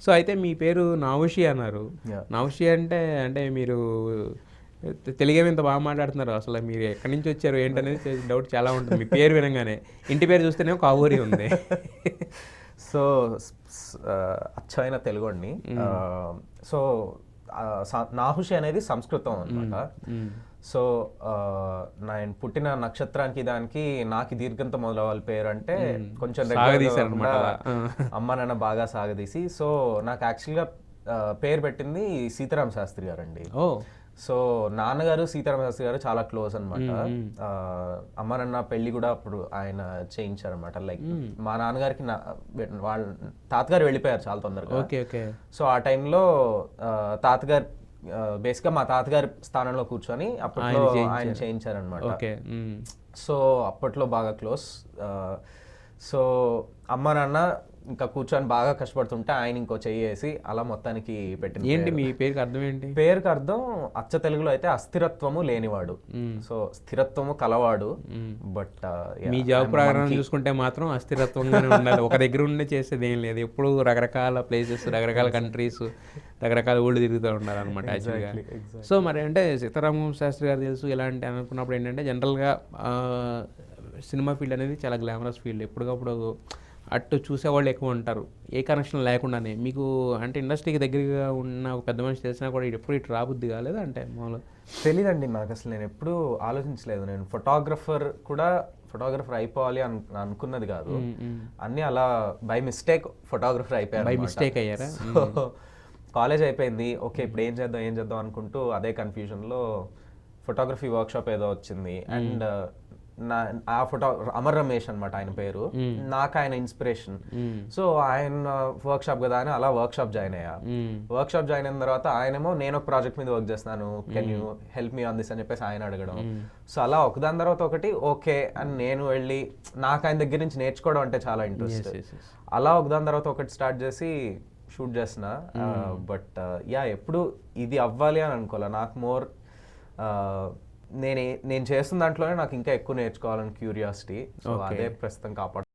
So అయితే మీ పేరు నావుషి అన్నారు. నావుషి అంటే అంటే మీరు తెలుగేమి ఇంత బాగా మాట్లాడుతున్నారు, అసలు మీరు ఎక్కడి నుంచి వచ్చారు ఏంటనేది డౌట్ చాలా ఉంటుంది మీ పేరు వినగానే. ఇంటి పేరు చూస్తేనే కావూరి ఉంది. సో అచ్చమైన తెలుగుని. సో నాహుషి అనేది సంస్కృతం అనమాట. సో నేను పుట్టిన నక్షత్రానికి దానికి నాకు దీర్ఘంతో మొదలవ్వాలి పేరు అంటే కొంచెం అమ్మ నాన్న బాగా సాగదీసి. సో నాకు యాక్చువల్గా పేరు పెట్టింది సీతారామ శాస్త్రి గారు అండి. సో నాన్నగారు సీతారామ శాస్త్రి గారు చాలా క్లోజ్ అనమాట. అమ్మ నాన్న పెళ్లి కూడా అప్పుడు ఆయన చేయించారు అనమాట. లైక్ మా నాన్నగారికి వాళ్ళ తాతగారు వెళ్ళిపోయారు చాలా తొందరగా. సో ఆ టైంలో తాతగారు బేసిక్గా మా తాతగారి స్థానంలో కూర్చొని అప్పట్లో ఆయన చేయించారనమాట. సో అప్పట్లో బాగా క్లోజ్. సో అమ్మ నాన్న ఇంకా కూర్చొని బాగా కష్టపడుతుంటే ఆయన ఇంకో చెయ్యేసి అలా మొత్తానికి పెట్టింది. ఏంటి మీ పేరుకి అర్థం ఏంటి? పేరుకి అర్థం అచ్చ తెలుగులో అయితే అస్థిరత్వము లేనివాడు, సో స్థిరత్వము కలవాడు. బట్ మీ జాబ్ ప్రకారం చూసుకుంటే మాత్రం అస్థిరత్వంగానే ఉండాలి. ఒక దగ్గర ఉండి చేసేది ఏం లేదు, ఎప్పుడు రకరకాల ప్లేసెస్, రకరకాల కంట్రీస్, రకరకాల ఊళ్ళు తిరుగుతూ ఉండాలన్నమాట యాక్చువల్గా. సో మరి అంటే సీతారామ శాస్త్రి గారు తెలుసు ఇలాంటి అనుకున్నప్పుడు ఏంటంటే జనరల్గా సినిమా ఫీల్డ్ అనేది చాలా గ్లామరస్ ఫీల్డ్. ఎప్పటికప్పుడు అటు చూసేవాళ్ళు ఎక్కువ ఉంటారు, ఏ కనెక్షన్ లేకుండానే. మీకు అంటే ఇండస్ట్రీకి దగ్గరగా ఉన్న ఒక పెద్ద మనిషి తెలిసినా కూడా ఎప్పుడు ఇటు రాబుద్ది కాలేదు అంటే మామూలు తెలీదండి నాకు. అసలు నేను ఎప్పుడూ ఆలోచించలేదు. నేను ఫోటోగ్రఫర్ అయిపోవాలి అనుకున్నది కాదు. అన్నీ అలా బై మిస్టేక్ ఫోటోగ్రఫర్ అయిపోయారు. బై మిస్టేక్ అయ్యారా? కాలేజ్ అయిపోయింది, ఓకే ఇప్పుడు ఏం చేద్దాం అనుకుంటూ అదే కన్ఫ్యూజన్లో ఫోటోగ్రఫీ వర్క్షాప్ ఏదో వచ్చింది. అండ్ ఆ అమర్ రమేష్ అనమాట ఆయన పేరు, నాకు ఆయన ఇన్స్పిరేషన్. సో ఆయన వర్క్షాప్ కదా అని అలా వర్క్షాప్ జాయిన్ అయ్యా. వర్క్షాప్ జాయిన్ అయిన తర్వాత ఆయనేమో నేను ఒక ప్రాజెక్ట్ మీద వర్క్ చేస్తున్నాను, can you help me on this అని చెప్పేసి ఆయన అడగడం. సో అలా ఒకదాని తర్వాత ఒకటి ఓకే అని నేను వెళ్ళి నాకు ఆయన దగ్గర నుంచి నేర్చుకోవడం అంటే చాలా ఇంట్రెస్ట్. అలా ఒకదాని తర్వాత ఒకటి స్టార్ట్ చేసి షూట్ చేస్తున్నా. బట్ ఎప్పుడు ఇది అవ్వాలి అని అనుకోలే. నాకు మోర్ నేను చేస్తున్న దాంట్లోనే నాకు ఇంకా ఎక్కువ నేర్చుకోవాలని క్యూరియాసిటీ. సో అదే ప్రస్తుతం కాపాడు.